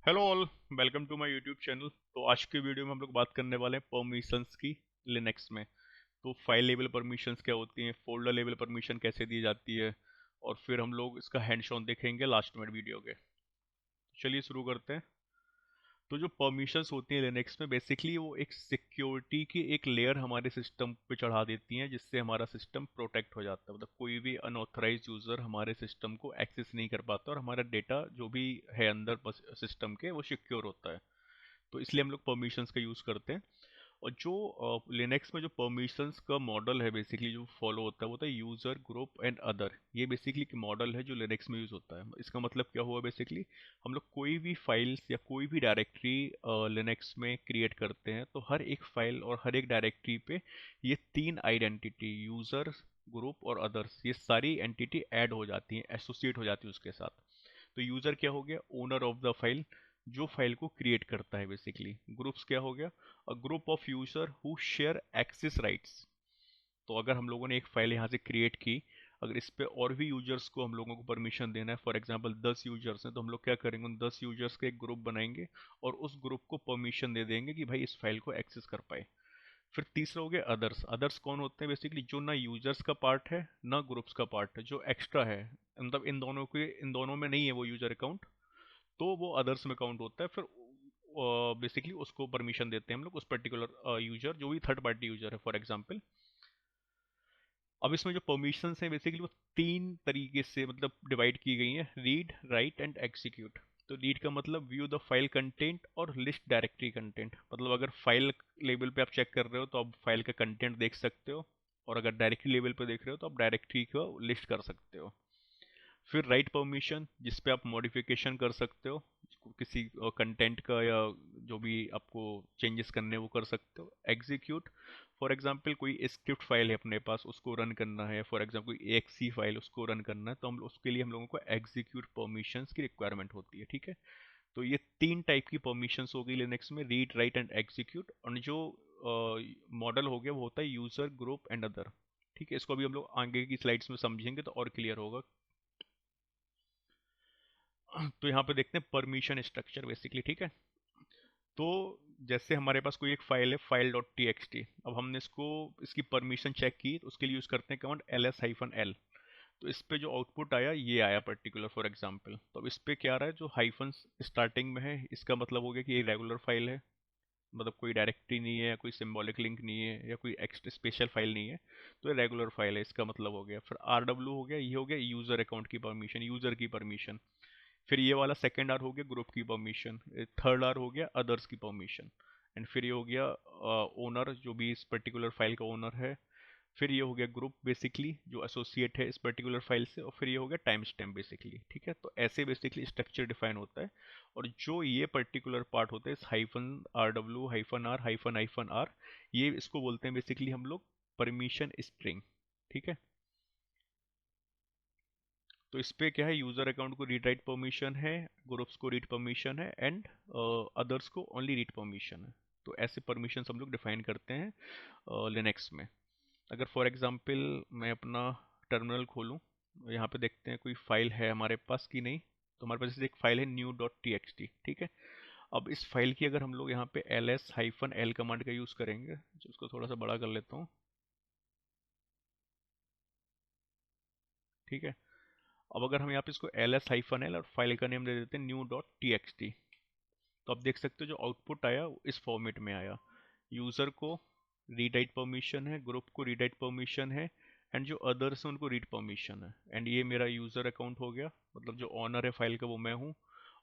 Hello all. Welcome to my YouTube channel. तो आज के वीडियो में हम लोग बात करने वाले हैं परमिशंस की लिनक्स में। तो फाइल लेवल परमिशंस क्या होती हैं, फोल्डर लेवल परमिशन कैसे दी जाती है, और फिर हम लोग इसका हैंड्स ऑन देखेंगे लास्ट में वीडियो के। चलिए शुरू करते हैं। तो जो परमिशंस होती हैं लिनक्स में, बेसिकली वो एक सिक्योरिटी की एक लेयर हमारे सिस्टम पे चढ़ा देती हैं, जिससे हमारा सिस्टम प्रोटेक्ट हो जाता है। मतलब कोई भी अनऑथराइज यूजर हमारे सिस्टम को एक्सेस नहीं कर पाता, और हमारा डेटा जो भी है अंदर सिस्टम के वो सिक्योर होता है। तो इसलिए हम लोग परमिशंस का यूज़ करते हैं। और जो लिनक्स में जो परमिशंस का मॉडल है बेसिकली जो फॉलो होता है वो होता है यूज़र ग्रुप एंड अदर। ये बेसिकली एक मॉडल है जो लिनक्स में यूज़ होता है। इसका मतलब क्या हुआ, बेसिकली हम लोग कोई भी फाइल्स या कोई भी डायरेक्टरी लिनक्स में क्रिएट करते हैं, तो हर एक फाइल और हर एक डायरेक्टरी पे ये तीन आइडेंटिटी, यूज़र, ग्रुप और अदर्स, ये सारी एंटिटी ऐड हो जाती हैं, एसोसिएट हो जाती है उसके साथ। तो यूज़र क्या हो गया, ओनर ऑफ द फाइल, जो फाइल को क्रिएट करता है बेसिकली। ग्रुप्स क्या हो गया, a group of user who share access rights. तो अगर हम लोगों ने एक फाइल यहाँ से क्रिएट की, अगर इस पे और भी यूजर्स को हम लोगों को परमिशन देना है, फॉर एग्जांपल 10 यूजर्स हैं, तो हम लोग क्या करेंगे, उन 10 यूजर्स का एक ग्रुप बनाएंगे और उस ग्रुप को परमिशन दे देंगे कि भाई इस फाइल को एक्सेस कर पाए। फिर तीसरा हो गया अदर्स। अदर्स कौन होते हैं, बेसिकली जो ना यूजर्स का पार्ट है ना ग्रुप्स का पार्ट है, जो एक्स्ट्रा है, मतलब इन दोनों में नहीं है वो यूजर अकाउंट, तो वो अदर्स में काउंट होता है। फिर बेसिकली उसको परमिशन देते हैं हम लोग, उस पर्टिकुलर यूजर जो भी थर्ड पार्टी यूजर है फॉर एग्जांपल। अब इसमें जो परमिशंस हैं बेसिकली वो तीन तरीके से मतलब डिवाइड की गई हैं, रीड, राइट एंड एग्जीक्यूट। तो रीड का मतलब व्यू द फाइल कंटेंट और लिस्ट डायरेक्टरी कंटेंट, मतलब अगर फाइल लेवल पे आप चेक कर रहे हो तो आप फाइल का कंटेंट देख सकते हो, और अगर डायरेक्टरी लेवल पे देख रहे हो तो आप डायरेक्टरी को लिस्ट कर सकते हो। फिर राइट परमिशन, जिस पे आप मॉडिफिकेशन कर सकते हो, किसी कंटेंट का, या जो भी आपको चेंजेस करने हैं वो कर सकते हो। एग्जीक्यूट, फॉर एग्जांपल कोई स्क्रिप्ट फाइल है अपने पास, उसको रन करना है, फॉर एग्जांपल कोई एक्सी फाइल उसको रन करना है, तो हम उसके लिए हम लोगों को एग्जीक्यूट परमिशंस की रिक्वायरमेंट होती है। ठीक है। तो ये तीन टाइप की परमिशंस हो गई लिनक्स में, रीड, राइट एंड एग्जीक्यूट। और जो मॉडल हो गया वो होता है यूजर, ग्रुप एंड अदर। ठीक है, इसको अभी हम लोग आगे की स्लाइड्स में समझेंगे तो और क्लियर होगा। तो यहाँ पे देखते हैं परमिशन स्ट्रक्चर बेसिकली। ठीक है। तो जैसे हमारे पास कोई एक फाइल है, file dot T X T. अब हमने इसको, इसकी परमिशन चेक की, तो उसके लिए यूज़ करते हैं कमांड ls-l। तो इस पे जो आउटपुट आया ये आया पर्टिकुलर, फॉर एग्जांपल। तो अब इस पे क्या आ रहा है, जो हाइफन स्टार्टिंग में है, इसका मतलब हो गया कि ये रेगुलर फाइल है, मतलब कोई डायरेक्टरी नहीं है, या कोई सिंबॉलिक लिंक नहीं है, या कोई एक्स्ट्रा स्पेशल फाइल नहीं है, तो ये रेगुलर फाइल है, इसका मतलब हो गया। फिर आर डब्ल्यू हो गया, ये हो गया यूजर अकाउंट की परमिशन, यूजर की परमिशन। फिर ये वाला सेकंड आर हो गया ग्रुप की परमिशन, थर्ड आर हो गया अदर्स की परमिशन, एंड फिर ये हो गया ओनर, जो भी इस पर्टिकुलर फाइल का ओनर है। फिर ये हो गया ग्रुप बेसिकली जो एसोसिएट है इस पर्टिकुलर फाइल से, और फिर ये हो गया टाइम स्टैम्प बेसिकली। ठीक है। तो ऐसे बेसिकली स्ट्रक्चर डिफाइन होता है। और जो ये पर्टिकुलर पार्ट होता है इस hyphen R W hyphen R hyphen hyphen R, ये इसको बोलते हैं बेसिकली हम लोग परमिशन स्ट्रिंग। ठीक है। तो इस पे क्या है, यूजर अकाउंट को रीड राइट परमिशन है, ग्रुप्स को रीड परमिशन है, एंड अदर्स को ओनली रीड परमिशन है। तो ऐसे परमिशन हम लोग डिफाइन करते हैं लिनक्स में। अगर फॉर एग्जांपल मैं अपना टर्मिनल खोलूँ, यहाँ पे देखते हैं कोई फाइल है हमारे पास कि नहीं। तो हमारे पास जैसे एक फाइल है new dot T X T. ठीक है। अब इस फाइल की अगर हम लोग यहाँ पे ls-l कमांड का यूज़ करेंगे, जो उसको थोड़ा सा बड़ा कर लेता हूँ। ठीक है। अब अगर हम यहाँ पे इसको ls-l और फाइल का नेम दे देते हैं new dot T X T, तो आप देख सकते हो जो आउटपुट आया वो इस फॉर्मेट में आया। यूज़र को रीड राइट परमिशन है, ग्रुप को रीड राइट परमिशन है, एंड जो अदर्स हैं उनको रीड परमिशन है। एंड ये मेरा यूज़र अकाउंट हो गया, मतलब जो ऑनर है फाइल का वो मैं हूँ।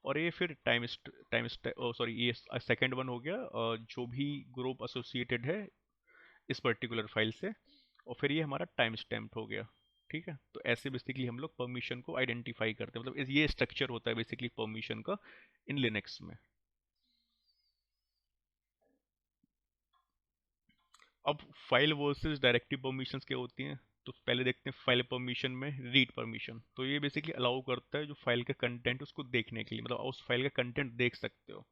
और ये फिर टाइम सॉरी, ये सेकंड वन हो गया, जो भी ग्रुप एसोसिएटेड है इस पर्टिकुलर फाइल से। और फिर ये हमारा टाइम स्टैम्प हो गया। ठीक है। तो ऐसे बेसिकली हम लोग परमिशन को आइडेंटिफाई करते हैं, मतलब ये स्ट्रक्चर होता है बेसिकली परमिशन का इन लिनक्स में। अब फाइल वर्सेस डायरेक्टिव परमिशंस क्या होती हैं, तो पहले देखते हैं फाइल परमिशन में रीड परमिशन। तो ये बेसिकली अलाउ करता है जो फाइल का कंटेंट उसको देखने के लिए, मतलब उस फाइल का कंटेंट देख सकते हो।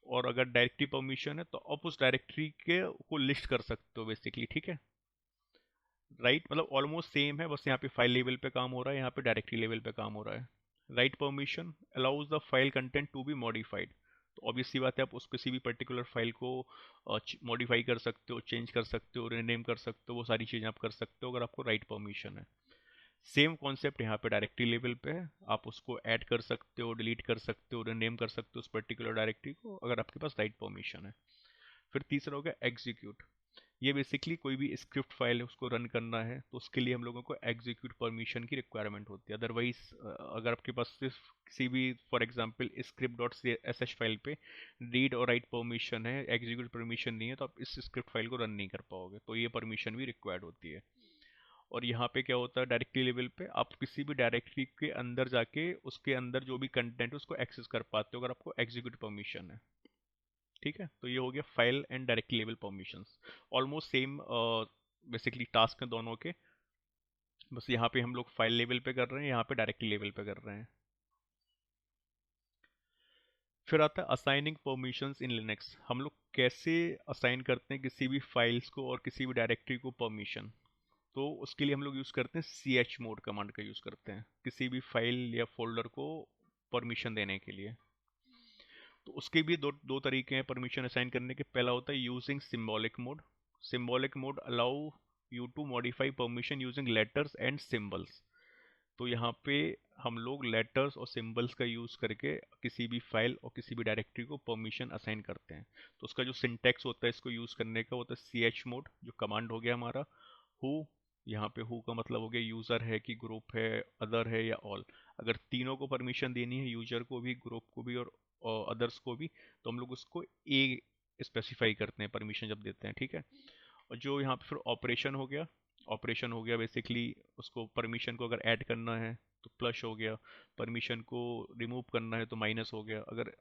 और अगर डायरेक्टरी परमिशन है तो आप उस डायरेक्टरी के को लिस्ट कर सकते हो बेसिकली। ठीक है। राइट, मतलब ऑलमोस्ट सेम है, बस यहाँ पे फाइल लेवल पे काम हो रहा है, यहाँ पे डायरेक्टरी लेवल पे काम हो रहा है। Write permission allows the file content to be modified. तो ऑब्वियस सी बात है, आप उस किसी भी पर्टिकुलर फाइल को मॉडिफाई कर सकते हो, चेंज कर सकते हो, रीनेम कर सकते हो, वो सारी चीज़ें आप कर सकते हो अगर आपको राइट परमिशन है। सेम कॉन्सेप्ट यहाँ पे डायरेक्टरी लेवल पे है, आप उसको ऐड कर सकते हो, डिलीट कर सकते हो, रीनेम कर सकते हो उस पर्टिकुलर डायरेक्टरी को अगर आपके पास राइट परमिशन है। फिर तीसरा हो गया एग्जीक्यूट। ये बेसिकली कोई भी स्क्रिप्ट फाइल है उसको रन करना है तो उसके लिए हम लोगों को एग्जीक्यूट परमिशन की रिक्वायरमेंट होती है। अदरवाइज अगर आपके पास सिर्फ किसी भी for example script dot S H file पे रीड और राइट परमिशन है, एग्जीक्यूट परमिशन नहीं है, तो आप इस स्क्रिप्ट फाइल को रन नहीं कर पाओगे, तो ये परमिशन भी रिक्वायर्ड होती है। और यहाँ पे क्या होता है, डायरेक्टरी लेवल पे आप किसी भी डायरेक्टरी के अंदर जाके उसके अंदर जो भी कंटेंट है उसको एक्सेस कर पाते हो अगर आपको एग्जीक्यूट परमिशन है। ठीक है, तो ये हो गया file and directory level permissions. Almost same basically task हैं दोनों के, बस यहाँ पे हम लोग फाइल लेवल पे कर रहे हैं, यहाँ पे डायरेक्टरी लेवल पे कर रहे हैं। फिर आता है असाइनिंग परमिशंस इन लिनक्स। हम लोग कैसे असाइन करते हैं किसी भी फाइल्स को और किसी भी डायरेक्टरी को परमिशन। तो उसके लिए हम लोग यूज़ करते हैं सी एच मोड कमांड का यूज़ करते हैं किसी भी फाइल या फोल्डर को परमिशन देने के लिए। तो उसके भी दो दो तरीके हैं परमिशन असाइन करने के। पहला होता है using symbolic mode. Symbolic mode allow you to modify permission using letters and symbols. तो यहाँ पे हम लोग लेटर्स और सिंबल्स का यूज़ करके किसी भी फाइल और किसी भी डायरेक्टरी को परमिशन असाइन करते हैं। तो उसका जो सिंटैक्स होता है इसको यूज़ करने का होता है सी एच मोड, जो कमांड हो गया हमारा। हु, यहाँ पे हु का मतलब हो गया यूज़र है कि ग्रुप है, अदर है या ऑल। अगर तीनों को परमिशन देनी है, यूजर को भी, ग्रुप को भी और अदर्स को भी, तो हम लोग उसको ए स्पेसिफाई करते हैं परमिशन जब देते हैं। ठीक है, और जो यहाँ पे फिर ऑपरेशन हो गया, ऑपरेशन हो गया बेसिकली उसको परमिशन को अगर ऐड करना है तो प्लस हो गया, परमिशन को रिमूव करना है तो माइनस हो गया, अगर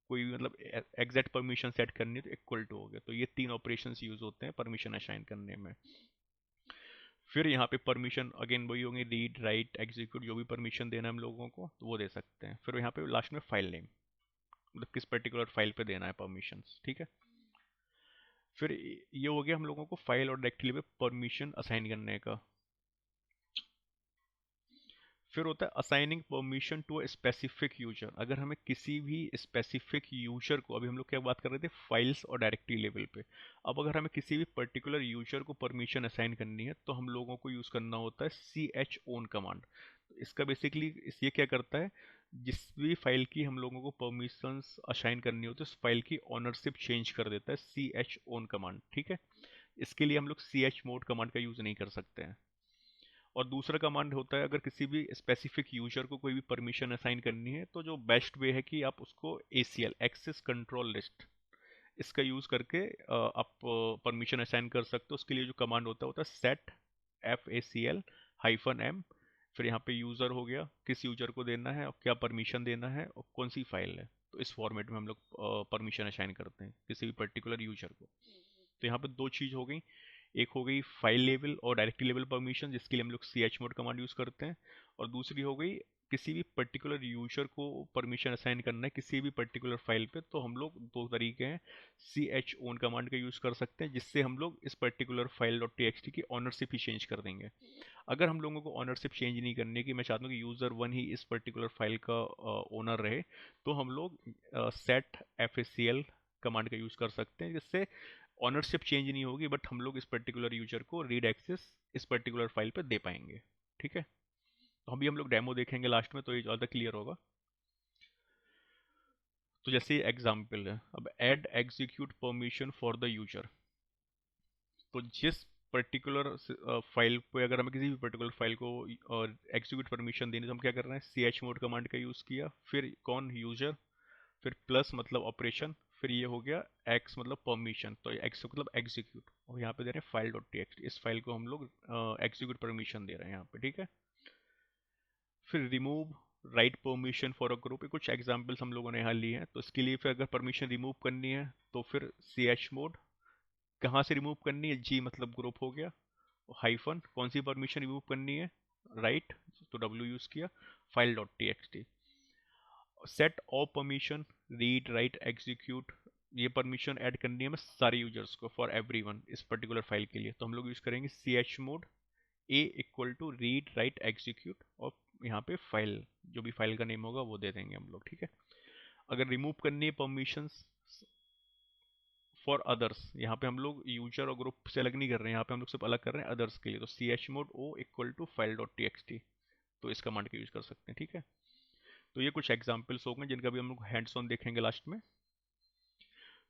कोई मतलब एग्जैक्ट परमिशन सेट करनी है तो इक्वल टू हो गया। तो ये तीन ऑपरेशंस यूज होते हैं परमिशन असाइन करने में। फिर यहाँ पे परमिशन अगेन वही होंगे, रीड राइट एग्जीक्यूट, जो भी परमिशन देना है हम लोगों को तो वो दे सकते हैं। फिर यहाँ पे लास्ट में फाइल नेम, मतलब किस पर्टिकुलर फाइल पे देना है परमिशंस। ठीक है, फिर ये हो गया हम लोगों को फाइल और डायरेक्टरी पे परमिशन असाइन करने का। फिर होता है assigning permission to a specific user. अगर हमें किसी भी स्पेसिफिक यूजर को, अभी हम लोग क्या बात कर रहे थे फाइल्स और डायरेक्टरी लेवल पे, अब अगर हमें किसी भी पर्टिकुलर यूजर को परमिशन असाइन करनी है तो हम लोगों को यूज़ करना होता है सी एच ओन कमांड। तो इसका बेसिकली ये क्या करता है, जिस भी फाइल की हम लोगों को परमिशंस असाइन करनी होती है उस फाइल की ऑनरशिप चेंज कर देता है सी एच ओन कमांड। ठीक है, इसके लिए हम लोग सी एच मोड कमांड का यूज़ नहीं कर सकते हैं। और दूसरा कमांड होता है, अगर किसी भी स्पेसिफिक यूजर को कोई भी परमिशन असाइन करनी है तो जो बेस्ट वे है कि आप उसको ACL एक्सेस कंट्रोल लिस्ट, इसका यूज करके आप परमिशन असाइन कर सकते हो। उसके लिए जो कमांड होता है सेट FACL-M। फिर यहाँ पे यूजर हो गया, किस यूजर को देना है और क्या परमिशन देना है और कौन सी फाइल है, तो इस फॉर्मेट में हम लोग परमिशन असाइन करते हैं किसी भी पर्टिकुलर यूजर को। तो यहाँ पे दो चीज हो गई, एक हो गई फाइल लेवल और डायरेक्टरी लेवल परमिशन जिसके लिए हम लोग C H mode command use करते हैं, और दूसरी हो गई किसी भी पर्टिकुलर यूजर को परमिशन असाइन करना है किसी भी पर्टिकुलर फाइल पे, तो हम लोग दो तरीके हैं, सी एच ओन कमांड का यूज़ कर सकते हैं जिससे हम लोग इस particular file dot T X T की ऑनरशिप ही चेंज कर देंगे। अगर हम लोगों को ऑनरशिप चेंज नहीं करनी है कि मैं चाहता हूँ कि यूज़र वन ही इस पर्टिकुलर फाइल का ओनर रहे, तो हम लोग सेट FACL कमांड का यूज़ कर सकते हैं जिससे ऑनरशिप चेंज नहीं होगी बट हम लोग इस पर्टिकुलर यूजर को रीड एक्सेस इस पर्टिकुलर फाइल पर दे पाएंगे। ठीक है, तो अभी हम लोग डेमो देखेंगे लास्ट में तो ये ज़्यादा क्लियर होगा। तो जैसे एग्जाम्पल है, अब add execute permission for the user. तो जिस पर्टिकुलर फाइल पे अगर हमें किसी भी पर्टिकुलर फाइल को एग्जीक्यूट परमिशन देनी तो हम क्या कर रहे हैं, सी एच मोड कमांड का यूज़ किया, फिर कौन यूजर, फिर प्लस मतलब ऑपरेशन, फिर ये हो गया एक्स मतलब परमिशन, तो एक्स मतलब एग्जीक्यूट, और यहाँ पे दे रहे हैं file dot T X T, इस फाइल को हम लोग एग्जीक्यूट परमिशन दे रहे हैं यहाँ पे। ठीक है, फिर remove write permission for a group, कुछ एग्जांपल्स हम लोगों ने यहाँ लिए हैं, तो इसके लिए फिर अगर परमिशन रिमूव करनी है तो फिर सी एच मोड, कहाँ से रिमूव करनी है, जी मतलब ग्रुप हो गया, हाइफन कौन सी परमिशन रिमूव करनी है, राइट, तो डब्ल्यू यूज़ किया, file dot T X T. Set all permission read write execute, ये परमिशन ऐड करनी है हमें सारे यूजर्स को फॉर एवरीवन इस पर्टिकुलर फाइल के लिए, तो हम लोग यूज करेंगे C H mode A equal to read write execute, और यहाँ पे फाइल, जो भी फाइल का नेम होगा वो दे देंगे हम लोग, ठीक है। अगर रिमूव करनी है परमिशंस फॉर अदर्स, यहाँ पे हम लोग यूजर और ग्रुप से अलग नहीं कर रहे हैं, यहाँ पे हम लोग सिर्फ अलग कर रहे हैं अदर्स के लिए, तो chmod o equal to file dot T, तो इस कमांड का यूज कर सकते हैं, ठीक है। तो ये कुछ एग्जांपल्स हो गए जिनका भी हम लोग हैंड्स ऑन देखेंगे लास्ट में।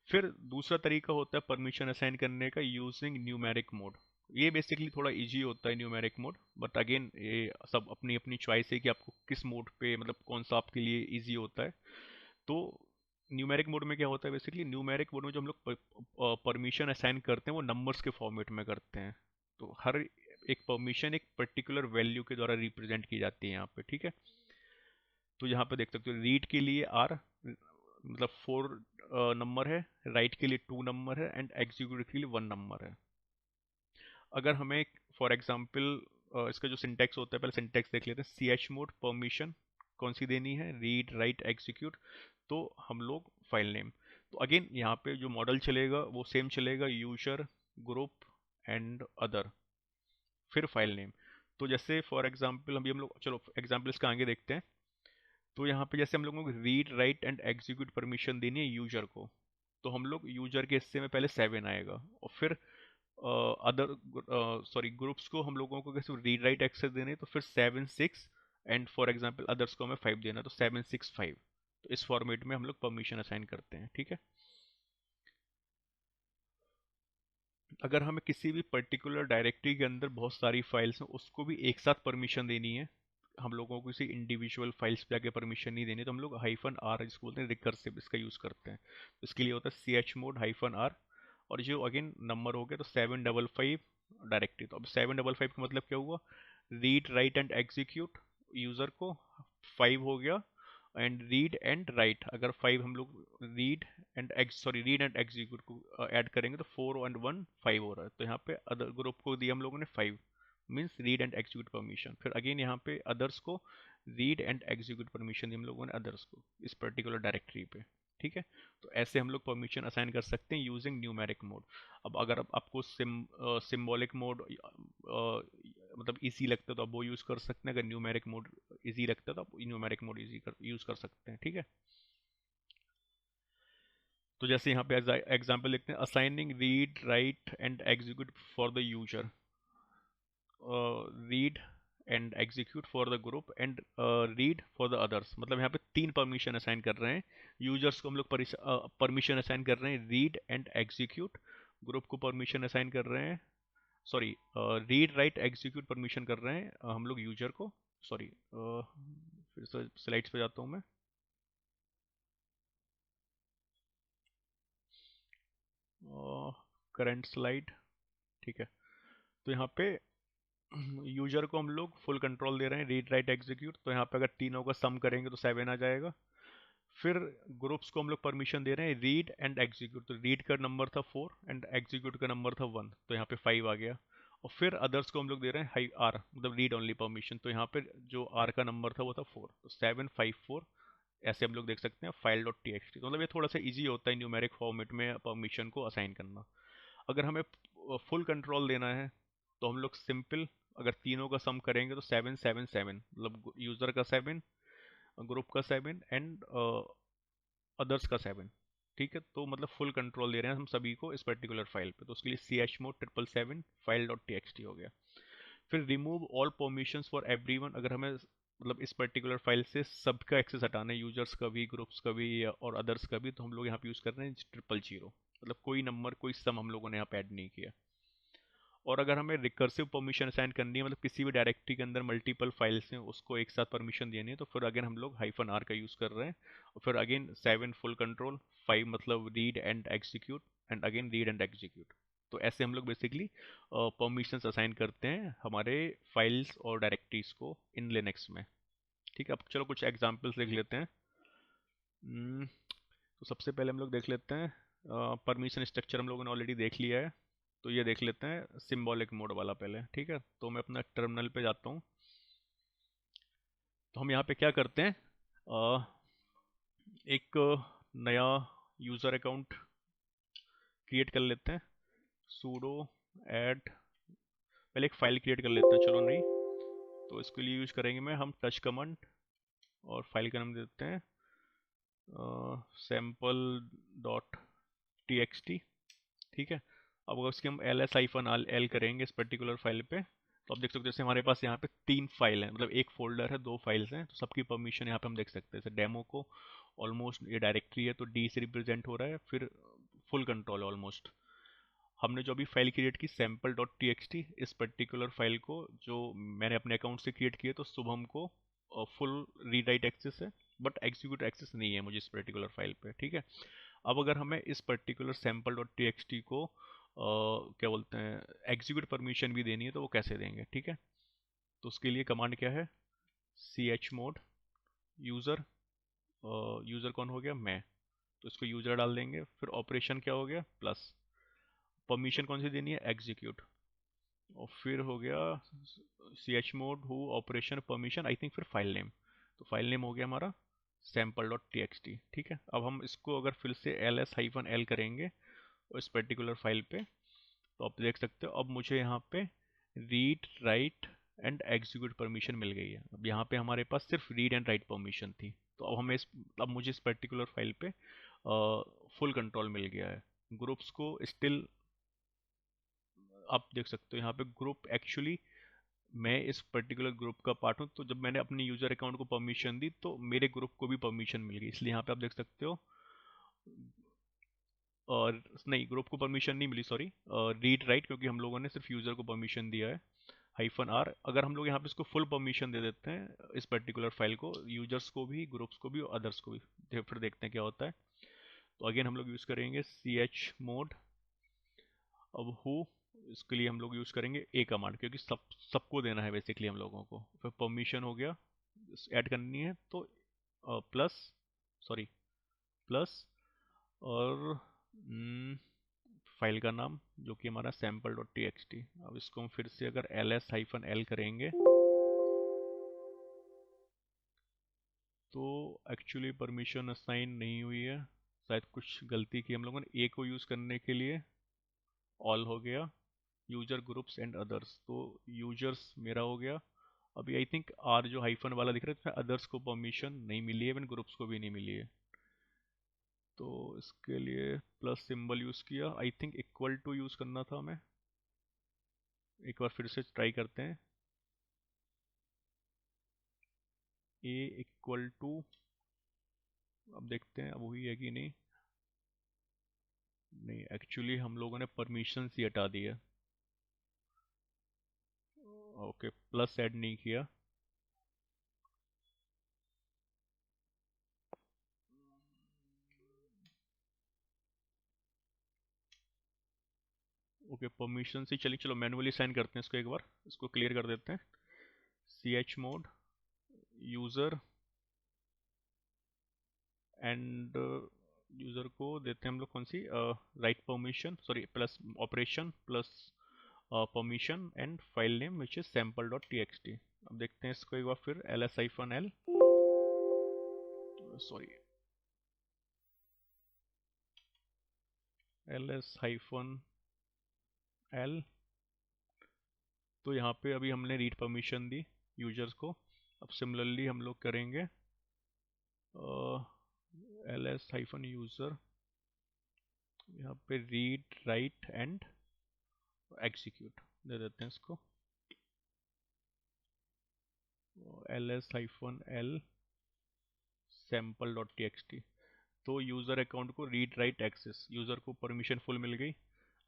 फिर दूसरा तरीका होता है परमिशन असाइन करने का यूजिंग न्यूमेरिक मोड। ये बेसिकली थोड़ा इजी होता है न्यूमेरिक मोड, बट अगेन ये सब अपनी अपनी चॉइस है कि आपको किस मोड पे, मतलब कौन सा आपके लिए इजी होता है। तो न्यूमेरिक मोड में क्या होता है, बेसिकली न्यूमेरिक मोड में जो हम लोग परमिशन असाइन करते हैं वो नंबर्स के फॉर्मेट में करते हैं। तो हर एक परमिशन एक पर्टिकुलर वैल्यू के द्वारा रिप्रेजेंट की जाती है यहाँ पे, ठीक है। तो यहाँ पे देख सकते हो रीड के लिए आर मतलब 4 नंबर है, राइट के लिए 2 नंबर है, एंड एग्जीक्यूट के लिए 1 नंबर है। अगर हमें फॉर एग्जांपल इसका जो सिंटेक्स होता है, पहले सिंटेक्स देख लेते हैं। chmod परमिशन कौन सी देनी है, रीड राइट एग्जीक्यूट, तो हम लोग फाइल नेम। तो अगेन यहाँ पे जो मॉडल चलेगा वो सेम चलेगा, यूजर ग्रुप एंड अदर, फिर फाइल नेम। तो जैसे फॉर एग्जांपल अभी हम लोग, चलो एग्जांपल्स का आगे देखते हैं। तो यहाँ पे जैसे हम लोगों को read write and execute permission देनी है यूजर को, तो हम लोग यूजर के हिस्से में पहले 7 आएगा, और फिर अदर सॉरी ग्रुप्स को हम लोगों को कैसे रीड राइट एक्सेस देने, तो फिर 7 6, एंड फॉर एग्जांपल अदर्स को हमें 5 देना, तो 7 6 5। तो इस फॉर्मेट में हम लोग परमिशन असाइन करते हैं, ठीक है। अगर हमें किसी भी पर्टिकुलर डायरेक्टरी के अंदर बहुत सारी फाइल्स हैं, उसको भी एक साथ परमिशन देनी है, हम लोगों को किसी इंडिविजुअल फाइल्स पे आके परमिशन नहीं देनी, तो हम लोग -r जिसको बोलते हैं रिकर्सिव, इसका यूज़ करते हैं। तो इसके लिए होता है chmod -r, और जो अगेन नंबर हो गया तो 755 डायरेक्टरी। तो अब 755 का मतलब क्या हुआ, read write and execute user को 5 हो गया, एंड रीड एंड राइट अगर 5 हम लोग रीड रीड एंड एग्जीक्यूट को ऐड करेंगे तो 4 एंड 1 5 हो रहा है। तो यहाँ पे अदर ग्रुप को दिया हम लोगों ने 5, means read and execute permission. फिर अगेन यहाँ पे अदर्स को रीड एंड एग्जीक्यूट परमिशन दी हम लोगों ने अदर्स को इस पर्टिकुलर डायरेक्टरी पे, ठीक है। तो ऐसे हम लोग परमिशन असाइन कर सकते हैं यूजिंग न्यूमेरिक मोड। अब अगर आपको सिम्बॉलिक मोड मतलब इजी लगता है तो आप वो यूज़ कर सकते हैं, अगर न्यूमेरिक मोड इजी लगता है तो आप न्यूमेरिक मोड यूज़ कर सकते हैं, ठीक है। तो जैसे यहाँ पे एग्जांपल लिखते हैं, assigning read write and execute for the user, read and execute for the group, and read for the others. मतलब यहाँ पे 3 परमिशन असाइन कर रहे हैं। यूजर्स को हम लोग परमिशन असाइन कर रहे हैं रीड एंड एग्जीक्यूट, ग्रुप को परमिशन असाइन कर रहे हैं, sorry read write execute permission कर रहे हैं हम लोग यूजर को। सॉरी फिर से स्लाइड्स पे जाता हूँ मैं। करंट स्लाइड, ठीक है। तो यहाँ पे यूजर को हम लोग फुल कंट्रोल दे रहे हैं, रीड राइट एग्जीक्यूट। तो यहाँ पे अगर तीनों का सम करेंगे तो 7 आ जाएगा। फिर ग्रुप्स को हम लोग परमिशन दे रहे हैं रीड एंड एग्जीक्यूट, तो रीड का नंबर था 4 एंड एग्जीक्यूट का नंबर था 1, तो यहाँ पे 5 आ गया। और फिर अदर्स को हम लोग दे रहे हैं हाई आर, मतलब रीड ओनली परमिशन, तो यहाँ पे जो आर का नंबर था वो था 4, तो 7 5 4। ऐसे हम लोग देख सकते हैं file dot T X T. तो मतलब ये थोड़ा सा इजी होता है न्यूमेरिक फॉर्मेट में परमिशन को असाइन करना। अगर हमें फुल कंट्रोल देना है तो हम लोग सिंपल, अगर तीनों का सम करेंगे तो 7 7 7, मतलब यूजर का 7, ग्रुप का 7, एंड अदर्स का 7, ठीक है। तो मतलब फुल कंट्रोल दे रहे हैं हम सभी को इस पर्टिकुलर फाइल पे, तो उसके लिए chmod 777 file dot T X T हो गया। फिर remove all permissions for everyone, अगर हमें मतलब इस पर्टिकुलर फाइल से सबका एक्सेस हटाना है, यूजर्स का भी, ग्रुप्स का भी और अदर्स का भी, तो हम लोग यहाँ पे यूज़ कर रहे हैं 000, मतलब कोई नंबर कोई सम हम लोगों ने यहाँ पे ऐड नहीं किया। और अगर हमें रिकर्सिव परमिशन असाइन करनी है, मतलब किसी भी डायरेक्टरी के अंदर मल्टीपल फाइल्स हैं उसको एक साथ परमिशन देनी है, तो फिर अगेन हम लोग -r का यूज़ कर रहे हैं। और फिर अगेन 7 फुल कंट्रोल, 5 मतलब read and execute, and again read and execute. तो ऐसे हम लोग बेसिकली परमिशंस असाइन करते हैं हमारे फाइल्स और डायरेक्टरीज को इन लिनक्स में, ठीक है। अब चलो कुछ एग्जांपल्स देख लेते हैं। तो सबसे पहले हम लोग देख लेते हैं परमिशन स्ट्रक्चर, हम लोगों ने ऑलरेडी देख लिया है। तो ये देख लेते हैं सिंबॉलिक मोड वाला पहले, ठीक है। तो मैं अपना टर्मिनल पे जाता हूँ। तो हम यहाँ पे क्या करते हैं, एक नया यूज़र अकाउंट क्रिएट कर लेते हैं, sudo ऐड, पहले एक फाइल क्रिएट कर लेते हैं, चलो नहीं। तो इसके लिए यूज करेंगे मैं हम टच कमांड, और फाइल का नाम देते हैं sample dot T X T. ठीक है। अब अगर उसकी हम एल एस हाइफन एल करेंगे इस पर्टिकुलर फाइल पे, तो आप देख सकते हो जैसे हमारे पास यहाँ पे 3 फाइल हैं, मतलब एक फोल्डर है, 2 फाइल्स हैं, तो सबकी परमिशन यहाँ पे हम देख सकते हैं। जैसे डेमो को ऑलमोस्ट ये डायरेक्टरी है तो डी से रिप्रेजेंट हो रहा है, फिर फुल कंट्रोल है ऑलमोस्ट। हमने जो अभी फाइल क्रिएट की sample dot T X T, इस पर्टिकुलर फाइल को जो मैंने अपने अकाउंट से क्रिएट किया, तो शुभम को फुल रीड राइट एक्सेस है, बट एग्जीक्यूट एक्सेस नहीं है मुझे इस पर्टिकुलर फाइल पे। ठीक है। अब अगर हमें इस particular sample dot T X T को क्या बोलते हैं एग्जीक्यूट परमिशन भी देनी है, तो वो कैसे देंगे? ठीक है। तो उसके लिए कमांड क्या है, C H mode user, user कौन हो गया, मैं, तो इसको यूज़र डाल देंगे। फिर ऑपरेशन क्या हो गया, प्लस, परमिशन कौन सी देनी है, एग्जीक्यूट, और फिर हो गया C H mode who operation permission, I think फिर फाइल नेम, तो फाइल नेम हो गया हमारा sample dot T X T. ठीक है। अब हम इसको अगर फिर से एल एस हाइफन एल करेंगे इस पर्टिकुलर फाइल पे, तो आप देख सकते हो अब मुझे यहाँ पे read write and execute permission मिल गई है। अब यहाँ पे हमारे पास सिर्फ रीड एंड राइट परमिशन थी, तो अब मुझे इस पर्टिकुलर फाइल पे फुल कंट्रोल मिल गया है। ग्रुप्स को स्टिल आप देख सकते हो यहाँ पे ग्रुप, एक्चुअली मैं इस पर्टिकुलर ग्रुप का पार्ट हूँ, तो जब मैंने अपने यूजर अकाउंट को परमिशन दी तो मेरे ग्रुप को भी परमिशन मिल गई, इसलिए यहाँ पे आप देख सकते हो। और नहीं, ग्रुप को परमिशन नहीं मिली, सॉरी, रीड राइट, क्योंकि हम लोगों ने सिर्फ यूजर को परमिशन दिया है, हाइफन आर। अगर हम लोग यहाँ पे इसको फुल परमिशन दे देते हैं इस पर्टिकुलर फाइल को, यूजर्स को भी, ग्रुप्स को भी और अदर्स को भी, फिर देखते हैं क्या होता है। तो अगेन हम लोग यूज़ करेंगे सी एच मोड, अब हु, इसके लिए हम लोग यूज़ करेंगे ए कमांड, क्योंकि सबको देना है बेसिकली हम लोगों को। फिर परमिशन हो गया, ऐड करनी है तो प्लस, सॉरी, प्लस, और फाइल का नाम जो कि हमारा sample dot T X T. अब इसको हम फिर से अगर एल एस हाइफन एल करेंगे, तो एक्चुअली परमिशन असाइन नहीं हुई है, शायद कुछ गलती की हम लोगों ने। ए को यूज़ करने के लिए ऑल हो गया, यूजर ग्रुप्स एंड अदर्स, तो यूजर्स मेरा हो गया। अभी आई थिंक आर जो हाइफन वाला दिख रहा है इसमें अदर्स को परमिशन नहीं मिली है, इवन ग्रुप्स को भी नहीं मिली है, तो इसके लिए प्लस सिंबल यूज़ किया। I think equal to use करना था हमें, एक बार फिर से ट्राई करते हैं। ए इक्वल टू, अब देखते हैं अब वही है कि नहीं। नहीं, एक्चुअली हम लोगों ने परमिशन ही हटा दी है। ओके, प्लस ऐड नहीं किया। ओके, परमिशन से चलिए, चलो मैनुअली साइन करते हैं इसको, एक बार इसको क्लियर कर देते हैं। C H mode user and user को देते हैं हम लोग कौन सी, write permission, sorry, plus operation plus permission and file name which is sample dot T X T. अब देखते हैं इसको एक बार फिर, L S hyphen L, sorry, L S hyphen L. तो यहाँ पे अभी हमने रीड परमिशन दी यूजर्स को। अब सिमिलरली हम लोग करेंगे एल एस हाइफन यूज़र, यहाँ पे रीड राइट एंड एग्जीक्यूट दे देते हैं इसको, L S hyphen L sample dot T X T. तो यूज़र अकाउंट को रीड राइट एक्सेस, यूज़र को परमिशन फुल मिल गई।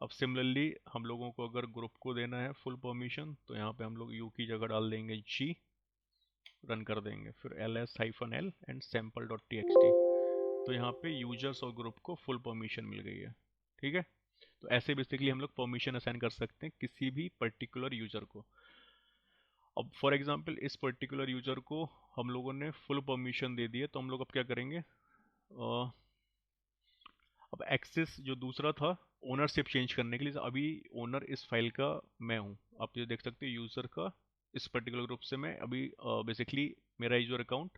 अब सिमिलरली हम लोगों को अगर ग्रुप को देना है फुल परमिशन, तो यहाँ पे हम लोग यू की जगह डाल देंगे जी, रन कर देंगे, फिर L S hyphen L and sample dot T X T. तो यहाँ पे यूजर्स और ग्रुप को फुल परमिशन मिल गई है। ठीक है। तो ऐसे बेसिकली हम लोग परमिशन असाइन कर सकते हैं किसी भी पर्टिकुलर यूजर को। अब फॉर एग्जांपल इस पर्टिकुलर यूजर को हम लोगों ने फुल परमिशन दे दी है, तो हम लोग अब क्या करेंगे, अब एक्सेस जो दूसरा था ओनरशिप चेंज करने के लिए, अभी ओनर इस फाइल का मैं हूँ। आप ये देख सकते हो यूज़र का इस पर्टिकुलर ग्रुप से मैं अभी बेसिकली मेरा यूजर अकाउंट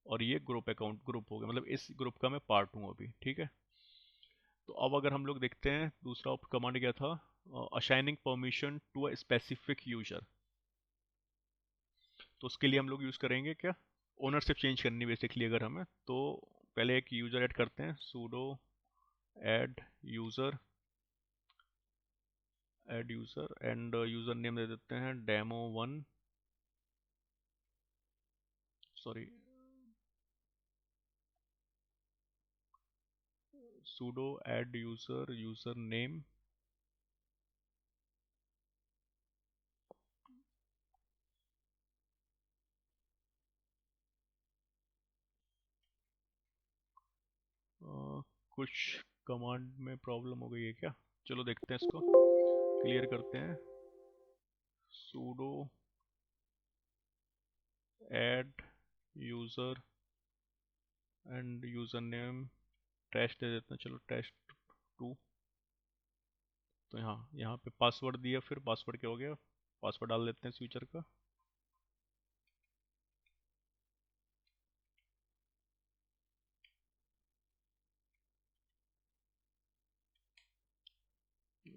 और ये ग्रुप अकाउंट ग्रुप हो गया, मतलब इस ग्रुप का मैं पार्ट हूँ अभी। ठीक है। तो अब अगर हम लोग देखते हैं दूसरा कमांड क्या था, assigning permission to a specific user. तो उसके लिए हम लोग यूज़ करेंगे क्या, ओनरशिप चेंज करनी बेसिकली अगर हमें, तो पहले एक यूज़र ऐड करते हैं, sudo add user and user name दे देते हैं demo1, sorry sudo add user name कुछ कमांड में प्रॉब्लम हो गई है क्या, चलो देखते हैं, इसको क्लियर करते हैं। sudo add user and user name test दे देते हैं, चलो test2। तो यहाँ यहाँ पे पासवर्ड दिया, फिर पासवर्ड क्या हो गया, पासवर्ड डाल देते हैं इस यूजर का।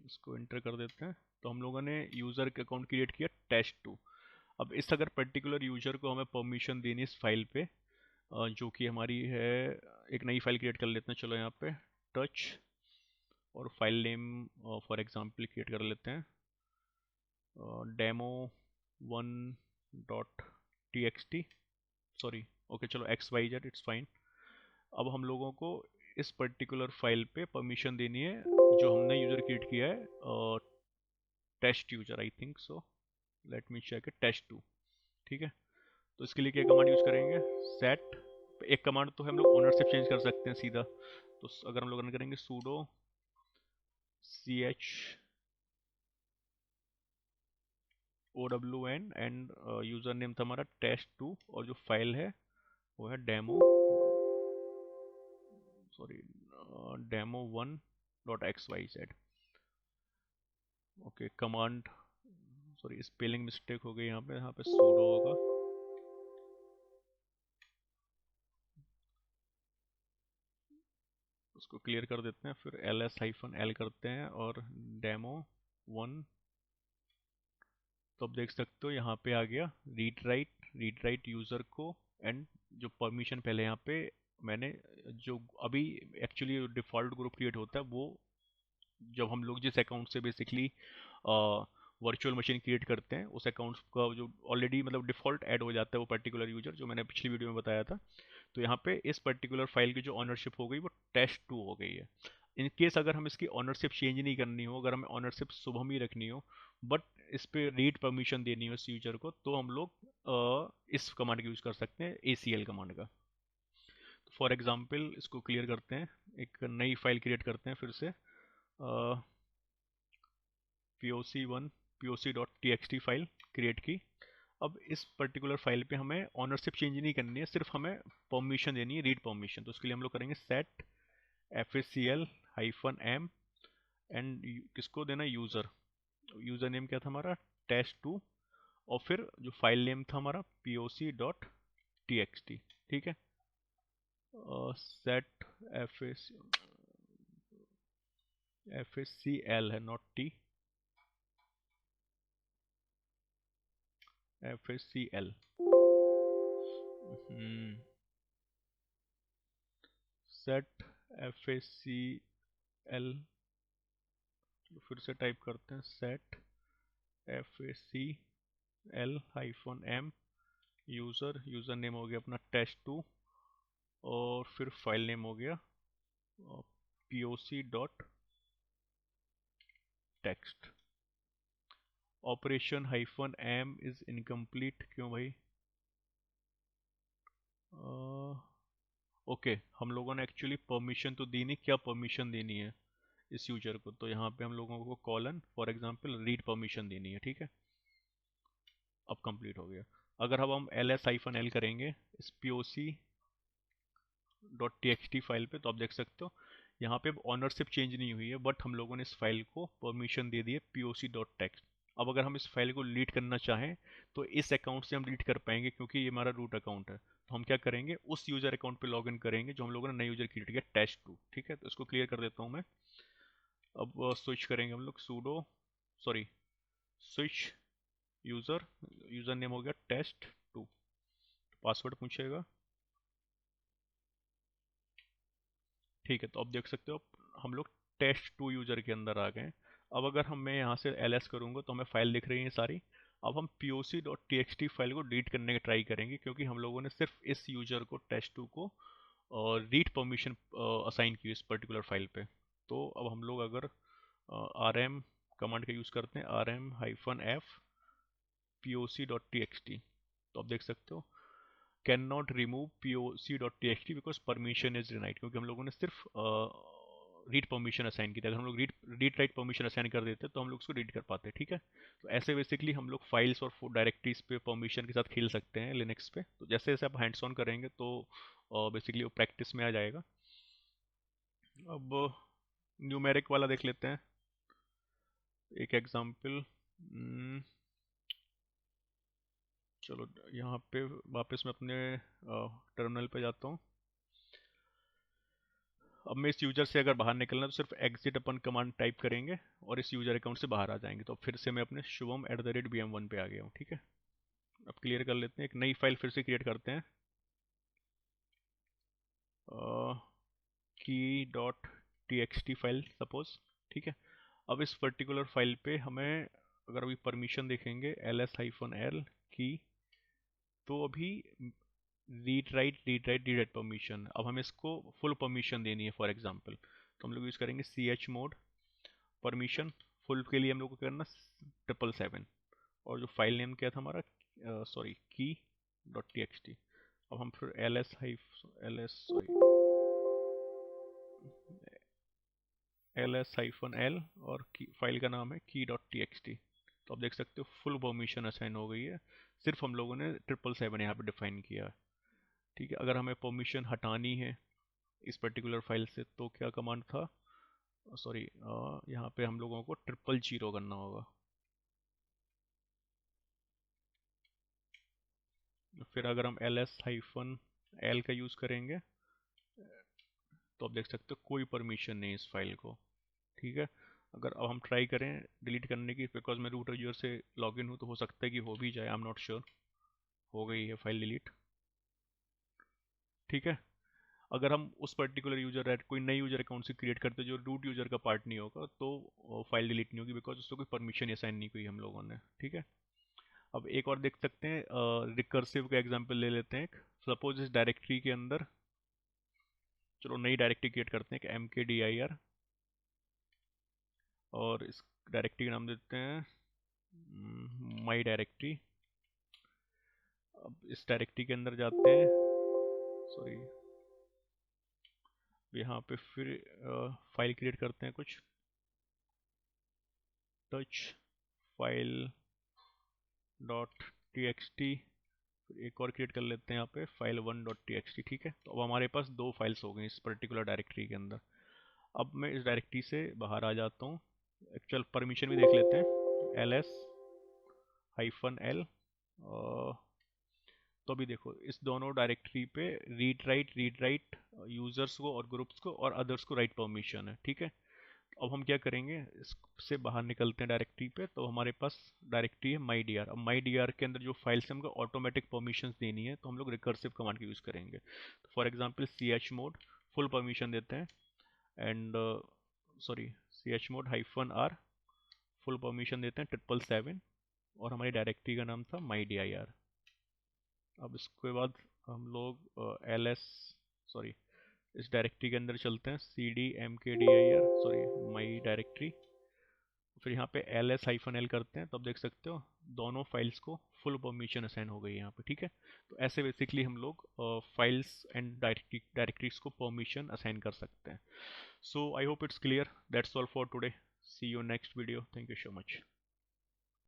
इसको एंटर कर देते हैं। तो हम लोगों ने यूज़र के अकाउंट क्रिएट किया test2। अब इस अगर पर्टिकुलर यूजर को हमें परमिशन देनी इस फाइल पे, जो कि हमारी है, एक नई फाइल क्रिएट कर लेते हैं, चलो यहाँ पे टच, और file name for example create कर लेते हैं demo1.txt, सॉरी, ओके चलो XYZ, इट्स फाइन। अब हम लोगों को इस पर्टिकुलर फाइल पे परमिशन देनी है जो हमने यूज़र क्रिएट किया है, test user I think so, let me check it, test2। ठीक है, तो इसके लिए क्या कमांड यूज़ करेंगे, सेट, एक कमांड तो हम लोग ओनरशिप चेंज कर सकते हैं सीधा, तो अगर हम लोग रन करेंगे sudo ch own and user name था हमारा test2, और जो फाइल है वो है demo, sorry demo1.xyz। Okay command, sorry spelling mistake हो गई यहाँ पे sudo होगा, उसको क्लियर कर देते हैं, फिर ls-l करते हैं और demo1। तो अब देख सकते हो यहाँ पे आ गया रीड राइट यूज़र को, एंड जो परमिशन पहले यहाँ पे मैंने, जो अभी एक्चुअली डिफ़ॉल्ट ग्रुप क्रिएट होता है वो, जब हम लोग जिस अकाउंट से बेसिकली वर्चुअल मशीन क्रिएट करते हैं उस अकाउंट का जो ऑलरेडी मतलब डिफ़ॉल्ट ऐड हो जाता है वो पर्टिकुलर यूजर, जो मैंने पिछली वीडियो में बताया था। तो यहाँ पे इस पर्टिकुलर फाइल की जो ऑनरशिप हो गई वो test2 हो गई है। इन केस अगर हम इसकी ऑनरशिप चेंज नहीं करनी हो, अगर हमें ऑनरशिप शुभम ही रखनी हो, बट इस पे रीड परमिशन देनी हो इस यूजर को, तो हम लोग इस कमांड का यूज कर सकते हैं, ACL कमांड का। तो फॉर एग्जांपल इसको क्लियर करते हैं, एक नई फाइल क्रिएट करते हैं फिर से, poc1 poc.txt फाइल क्रिएट की। अब इस पर्टिकुलर फाइल पे हमें ऑनरशिप चेंज नहीं करनी है, सिर्फ हमें परमिशन देनी है, रीड परमिशन। तो उसके लिए हम लोग करेंगे सेट facl-m एंड किसको देना, यूज़र, यूज़र नेम क्या था हमारा, test2, और फिर जो फाइल नेम था हमारा poc.txt। ठीक है, सेट facl है, not t, facl, set facl, फिर से टाइप करते हैं, सेट facl-m यूज़र नेम हो गया अपना test2, और फिर फाइल नेम हो गया poc.text। Operation -m is incomplete, क्यों भाई, ओके हम लोगों ने एक्चुअली परमिशन तो दी नहीं, क्या परमिशन देनी है इस यूजर को, तो यहाँ पे हम लोगों को colon for example read permission देनी है। ठीक है, अब कंप्लीट हो गया। अगर अब हम ls-l करेंगे इस poc.txt फाइल पे, तो आप देख सकते हो यहाँ पे अब ऑनरशिप चेंज नहीं हुई है, बट हम लोगों ने इस फाइल को परमिशन दे दी है poc.text। अब अगर हम इस फाइल को डिलीट करना चाहें तो इस अकाउंट से हम डिलीट कर पाएंगे, क्योंकि ये हमारा रूट अकाउंट है। तो हम क्या करेंगे, उस यूजर अकाउंट पे लॉगिन करेंगे जो हम लोगों ने नया यूजर क्रिएट किया test2। ठीक है, तो इसको क्लियर कर देता हूँ मैं। अब स्विच करेंगे हम लोग, sudo, sorry, switch user, user name हो गया test2, पासवर्ड पूछेगा। ठीक है, तो अब देख सकते हो हम लोग test2 यूजर के अंदर आ गए। अब अगर मैं यहाँ से ls करूँगा तो हमें फाइल दिख रही है सारी। अब हम poc.txt फाइल को डिलीट करने की ट्राई करेंगे, क्योंकि हम लोगों ने सिर्फ इस यूजर को test2 को रीड परमिशन असाइन की इस पर्टिकुलर फाइल पे। तो अब हम लोग अगर rm कमांड का यूज़ करते हैं, rm-f poc.txt, तो आप देख सकते हो can not remove poc.txt because permission is denied, क्योंकि हम लोगों ने सिर्फ रीड परमिशन असाइन की थी। अगर हम लोग रीड राइट परमिशन असाइन कर देते तो हम लोग उसको रीड कर पाते। ठीक है, तो ऐसे बेसिकली हम लोग फाइल्स और डायरेक्टरीज पे परमिशन के साथ खेल सकते हैं लिनक्स पे। तो जैसे जैसे आप हैंड्स ऑन करेंगे तो बेसिकली वो प्रैक्टिस में आ जाएगा। अब न्यूमेरिक वाला देख लेते हैं, एक एग्जांपल। चलो यहाँ पे वापस मैं अपने टर्मिनल पे जाता हूँ। अब मैं इस यूजर से अगर बाहर निकलना तो सिर्फ एग्जिट अपन कमांड टाइप करेंगे और इस यूजर अकाउंट से बाहर आ जाएंगे। तो फिर से मैं अपने शुभम@bm1 पे आ गया हूँ। ठीक है, अब क्लियर कर लेते हैं, एक नई फाइल फिर से क्रिएट करते हैं, की.txt फाइल सपोज। ठीक है, अब इस पर्टिकुलर फाइल पे हमें अगर अभी परमिशन देखेंगे ls-l की, तो अभी रीड राइट परमिशन। अब हमें इसको फुल परमिशन देनी है फॉर एग्जांपल, तो हम लोग यूज़ करेंगे chmod परमिशन। फुल के लिए हम लोग को करना 777, और जो फाइल नेम क्या था हमारा, सॉरी की.txt। अब हम फिर ls-l और फाइल का नाम है की.txt। तो आप देख सकते हो फुल परमिशन असाइन हो गई है, सिर्फ हम लोगों ने 777 यहाँ पे डिफाइन किया है। ठीक है, अगर हमें परमिशन हटानी है इस पर्टिकुलर फाइल से तो क्या कमांड था, सॉरी यहाँ पे हम लोगों को 000 करना होगा। फिर अगर हम ls-l का यूज़ करेंगे तो आप देख सकते हो कोई परमिशन नहीं इस फाइल को। ठीक है, अगर अब हम ट्राई करें डिलीट करने की, बिकॉज मैं रूट यूजर से लॉगिन हूँ तो हो सकता है कि हो भी जाए, आई एम नॉट श्योर। हो गई है फाइल डिलीट। ठीक है, अगर हम उस पर्टिकुलर यूजर कोई नई यूजर अकाउंट से क्रिएट करते जो रूट यूजर का पार्ट नहीं होगा तो फाइल डिलीट नहीं होगी, बिकॉज उसको कोई परमिशन असाइन नहीं की हम लोगों ने। ठीक है, अब एक और देख सकते हैं, रिकर्सिव का एग्जांपल ले लेते हैं। सपोज इस डायरेक्टरी के अंदर, चलो नई डायरेक्टरी क्रिएट करते हैं कि mkdir, और इस डायरेक्टरी का नाम देते हैं माई डायरेक्टरी। अब इस डायरेक्टरी के अंदर जाते हैं, सॉरी यहाँ पे फिर फाइल क्रिएट करते हैं कुछ, टच फाइल डॉट टी, एक और क्रिएट कर लेते हैं यहाँ पे file1.txt। ठीक है, तो अब हमारे पास दो फाइल्स हो गई इस पर्टिकुलर डायरेक्टरी के अंदर। अब मैं इस डायरेक्टरी से बाहर आ जाता हूँ, एक्चुअल परमिशन भी देख लेते हैं ls-l। तो अभी देखो इस दोनों डायरेक्टरी पे रीड राइट यूजर्स को और ग्रुप्स को और अदर्स को राइट परमिशन है। ठीक है, अब हम क्या करेंगे, इससे बाहर निकलते हैं डायरेक्टरी पे, तो हमारे पास डायरेक्टरी है माई डी आर। अब माई डी आर के अंदर जो फाइल्स है हमको ऑटोमेटिक परमिशंस देनी है, तो हम लोग रिकर्सिव कमांड का यूज़ करेंगे। तो for example chmod full permission देते हैं, and sorry chmod-r full permission देते हैं 777, और हमारी डायरेक्टरी का नाम था माई डी आई आर। अब इसके बाद हम लोग ls सॉरी इस डायरेक्टरी के अंदर चलते हैं cd mkdir, sorry my directory, फिर यहाँ पे ls-l करते हैं। तो आप देख सकते हो दोनों फाइल्स को फुल परमिशन असाइन हो गई है यहाँ पे। ठीक है, तो ऐसे बेसिकली हम लोग फाइल्स एंड डायरेक्टरीज को परमिशन असाइन कर सकते हैं। So I hope it's clear, that's all for today, see you next video, thank you so much.